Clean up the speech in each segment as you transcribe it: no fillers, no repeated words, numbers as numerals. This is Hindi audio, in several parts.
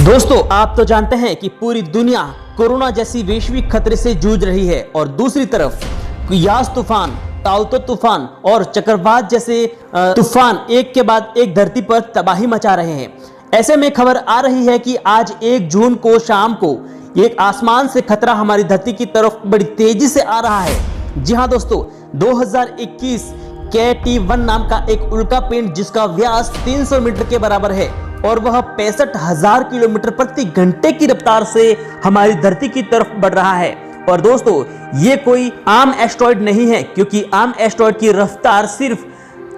दोस्तों, आप तो जानते हैं कि पूरी दुनिया कोरोना जैसी वैश्विक खतरे से जूझ रही है और दूसरी तरफ यास तूफान, ताउतो तूफान और चक्रवात जैसे तूफान एक के बाद एक धरती पर तबाही मचा रहे हैं। ऐसे में खबर आ रही है कि आज 1 जून को शाम को एक आसमान से खतरा हमारी धरती की तरफ बड़ी तेजी से आ रहा है। जी हाँ दोस्तों, 2021 KT-1 नाम का एक उल्का पिंड जिसका व्यास 300 मीटर के बराबर है और वह 65,000 किलोमीटर प्रति घंटे की रफ्तार से हमारी धरती की तरफ बढ़ रहा है। और दोस्तों, ये कोई आम एस्टेरॉयड नहीं है, क्योंकि आम एस्टेरॉयड की रफ्तार सिर्फ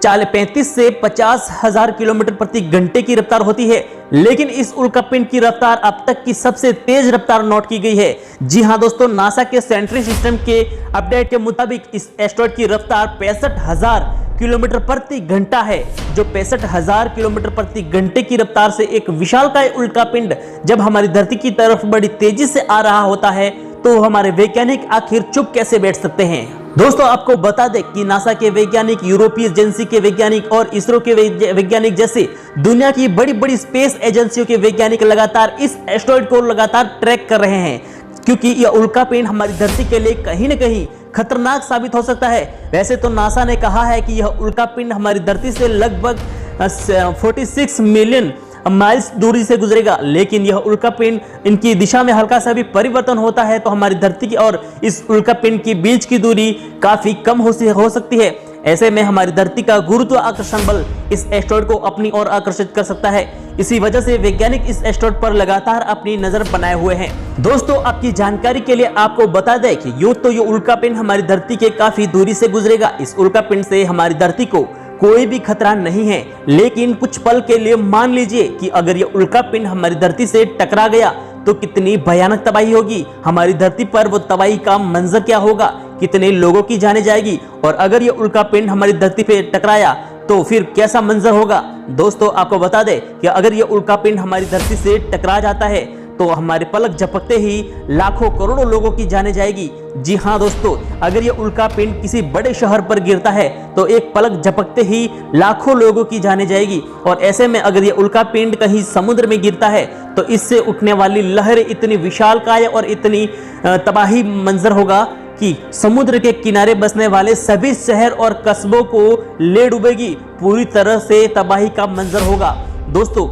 35 से 50,000 किलोमीटर प्रति घंटे की रफ्तार होती है, लेकिन इस उल्कापिंड की रफ्तार अब तक की सबसे तेज रफ्तार नोट की गई है। जी हां दोस्तों, नासा के सेंट्री सिस्टम के अपडेट के मुताबिक इस एस्टेरॉयड की रफ्तार 65,000 किलोमीटर प्रति घंटा है, जो 65,000 किलोमीटर प्रति घंटे की रफ्तार से एक विशालकाय उल्कापिंड जब हमारी धरती की तरफ बड़ी तेजी से आ रहा होता है तो हमारे वैज्ञानिक आखिर चुप कैसे बैठ सकते हैं। दोस्तों, आपको बता दें कि नासा के वैज्ञानिक, यूरोपीय एजेंसी के वैज्ञानिक और इसरो के वैज्ञानिक जैसे दुनिया की बड़ी बड़ी स्पेस एजेंसियों के वैज्ञानिक लगातार इस एस्टेरॉयड को लगातार ट्रैक कर रहे हैं, क्योंकि यह उल्कापिंड हमारी धरती के लिए कहीं न कहीं खतरनाक साबित हो सकता है। वैसे तो नासा ने कहा है कि यह उल्कापिंड हमारी धरती से लगभग 46 मिलियन माइल्स दूरी से गुजरेगा, लेकिन यह उल्कापिंड इनकी दिशा में हल्का सा भी परिवर्तन होता है तो हमारी धरती की और इस उल्कापिंड की बीच की दूरी काफी कम हो सकती है। ऐसे में हमारी धरती का गुरुत्वाकर्षण बल इस एस्टेरॉयड को अपनी ओर आकर्षित कर सकता है। इसी वजह से वैज्ञानिक इस एस्टेरॉयड पर लगातार अपनी नजर बनाए हुए हैं। दोस्तों, आपकी जानकारी के लिए आपको बता दें कि ये उल्कापिंड हमारी धरती के काफी दूरी से गुजरेगा। इस उल्कापिंड से हमारी धरती को कोई भी खतरा नहीं है, लेकिन कुछ पल के लिए मान लीजिए कि अगर ये उल्कापिंड हमारी धरती से टकरा गया तो कितनी भयानक तबाही होगी। हमारी धरती पर वो तबाही का मंजर क्या होगा, कितने लोगों की जाने जाएगी, और अगर ये उल्कापिंड हमारी धरती पे टकराया तो फिर कैसा मंजर होगा। दोस्तों, आपको बता दें कि अगर ये उल्कापिंड हमारी धरती से टकरा जाता है तो हमारे पलक झपकते ही लाखों करोड़ों लोगों की जाने जाएगी। जी हाँ दोस्तों, अगर ये उल्कापिंड किसी बड़े शहर पर गिरता है तो एक पलक झपकते ही लाखों लोगों की जाने जाएगी। और ऐसे में अगर ये उल्कापिंड कहीं समुद्र में गिरता है तो इससे उठने वाली लहरें इतनी विशालकाय और इतनी तबाही मंजर होगा कि समुद्र के किनारे बसने वाले सभी शहर और कस्बों को ले डूबेगी। पूरी तरह से तबाही का मंजर होगा। दोस्तों,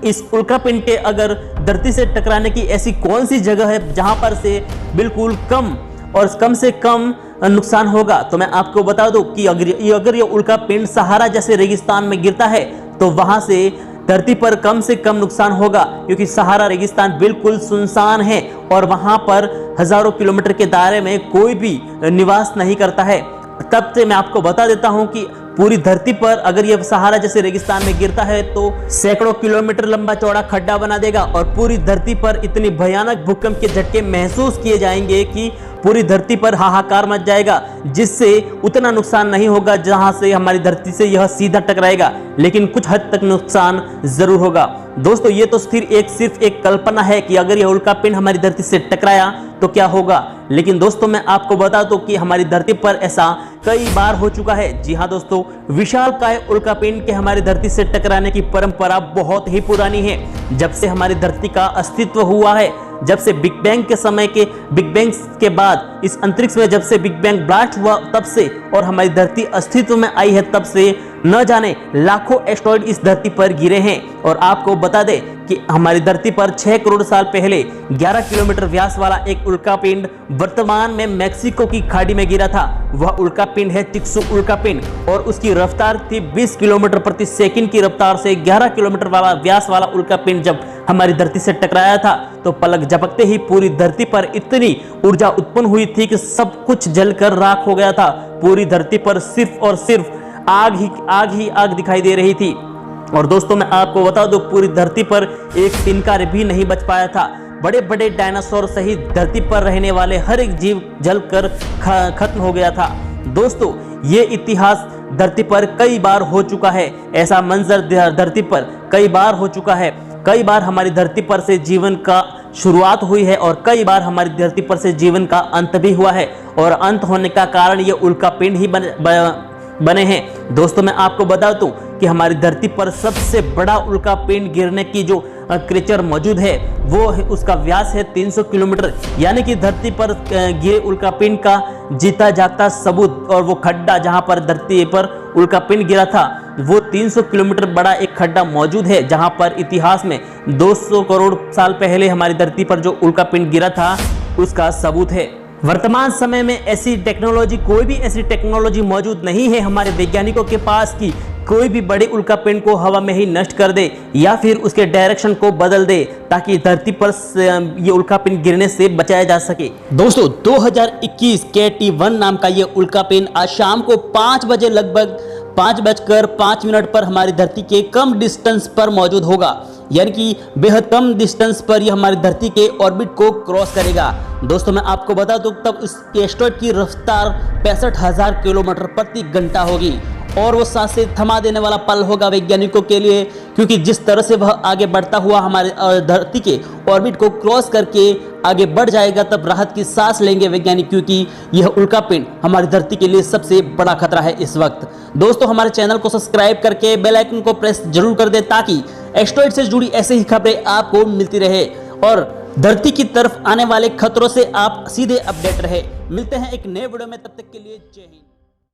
इस उल्कापिंड के अगर धरती से टकराने की ऐसी कौन सी जगह है जहां पर से बिल्कुल कम से कम नुकसान होगा, तो मैं आपको बता दूं कि अगर ये उल्कापिंड सहारा जैसे रेगिस्तान में गिरता है तो वहां से धरती पर कम से कम नुकसान होगा, क्योंकि सहारा रेगिस्तान बिल्कुल सुनसान है और वहां पर हजारों किलोमीटर के दायरे में कोई भी निवास नहीं करता है। तब से मैं आपको बता देता हूं कि पूरी धरती पर अगर यह सहारा जैसे रेगिस्तान में गिरता है तो सैकड़ों किलोमीटर लंबा चौड़ा खड्डा बना देगा और पूरी धरती पर इतनी भयानक भूकंप के झटके महसूस किए जाएंगे कि पूरी धरती पर हाहाकार मच जाएगा, जिससे उतना नुकसान नहीं होगा जहां से हमारी धरती से यह सीधा टकराएगा, लेकिन कुछ हद तक नुकसान जरूर होगा। दोस्तों, ये तो सिर्फ एक कल्पना है कि अगर यह उल्कापिंड हमारी धरती से टकराया तो क्या होगा, लेकिन दोस्तों मैं आपको बता दूं कि हमारी धरती पर ऐसा कई बार हो चुका है। जी हाँ दोस्तों, विशालकाय उल्कापिंड के हमारी धरती से टकराने की परंपरा बहुत ही पुरानी है। जब से हमारी धरती का अस्तित्व हुआ है, जब से बिग बैंग के बाद इस अंतरिक्ष में जब से बिग बैंग ब्लास्ट हुआ तब से, और हमारी धरती अस्तित्व में आई है तब से न जाने लाखों एस्टेरॉयड इस धरती पर गिरे हैं। और आपको बता दें कि हमारी धरती पर 6 करोड़ साल पहले 11 किलोमीटर व्यास वाला एक उल्कापिंड वर्तमान में मैक्सिको की खाड़ी में गिरा था। वह उल्कापिंड है चिक्सू उल्कापिंड और उसकी रफ्तार थी 20 किलोमीटर प्रति सेकंड की रफ्तार से 11 किलोमीटर वाला व्यास वाला उल्कापिंड जब हमारी धरती से टकराया था तो पलक झपकते ही पूरी धरती पर इतनी ऊर्जा उत्पन्न हुई थी कि सब कुछ जलकर राख हो गया था। पूरी धरती पर सिर्फ और सिर्फ आग दिखाई दे रही थी। और दोस्तों, मैं आपको बता दूं, पूरी धरती पर एक तिनका भी नहीं बच पाया था। बड़े बड़े डायनासोर सहित धरती पर रहने वाले हर एक जीव जलकर खत्म हो गया था। दोस्तों, ये इतिहास धरती पर कई बार हो चुका है। ऐसा मंजर धरती पर कई बार हो चुका है। कई बार हमारी धरती पर से जीवन का शुरुआत हुई है और कई बार हमारी धरती पर से जीवन का अंत भी हुआ है, और अंत होने का कारण ये उल्कापिंड ही बने हैं। दोस्तों, मैं आपको बता दूं कि हमारी धरती पर सबसे बड़ा उल्कापिंड गिरने की जो क्रेचर मौजूद है वो है, उसका व्यास है 300 किलोमीटर, यानी कि धरती पर गिरे उल्कापिंड का जीता जागता सबूत। और वो खड्डा जहां पर धरती पर उल्कापिंड गिरा था वो 300 किलोमीटर बड़ा एक खड्डा मौजूद है, जहां पर इतिहास में 200 करोड़ साल पहले हमारी धरती पर जो उल्कापिंड गिरा था उसका सबूत है। वर्तमान समय में ऐसी टेक्नोलॉजी, कोई भी ऐसी टेक्नोलॉजी मौजूद नहीं है हमारे वैज्ञानिकों के पास कि कोई भी बड़े उल्कापिंड को हवा में ही नष्ट कर दे या फिर उसके डायरेक्शन को बदल दे ताकि धरती पर ये उल्कापिंड गिरने से बचाया जा सके। दोस्तों 2021 KT1 नाम का ये उल्कापिंड आज शाम को 5 बजे लगभग 5:05 पर हमारी धरती के कम डिस्टेंस पर मौजूद होगा, यानी कि बेहद कम डिस्टेंस पर यह हमारी धरती के ऑर्बिट को क्रॉस करेगा। दोस्तों मैं आपको बता दूं तब इस एस्टेरॉयड की रफ्तार 65,000 किलोमीटर प्रति घंटा होगी और वो सांस से थमा देने वाला पल होगा वैज्ञानिकों के लिए, क्योंकि जिस तरह से वह आगे बढ़ता हुआ हमारे धरती के ऑर्बिट को क्रॉस करके आगे बढ़ जाएगा तब राहत की सांस लेंगे वैज्ञानिक, क्योंकि यह उल्कापिंड हमारी धरती के लिए सबसे बड़ा खतरा है इस वक्त। दोस्तों हमारे चैनल को सब्सक्राइब करके बेल आइकन को प्रेस जरूर कर दें ताकि एस्टेरॉयड से जुड़ी ऐसे ही खबरें आपको मिलती रहे और धरती की तरफ आने वाले खतरों से आप सीधे अपडेट रहे। मिलते हैं एक नए वीडियो में, तब तक के लिए जय हिंद।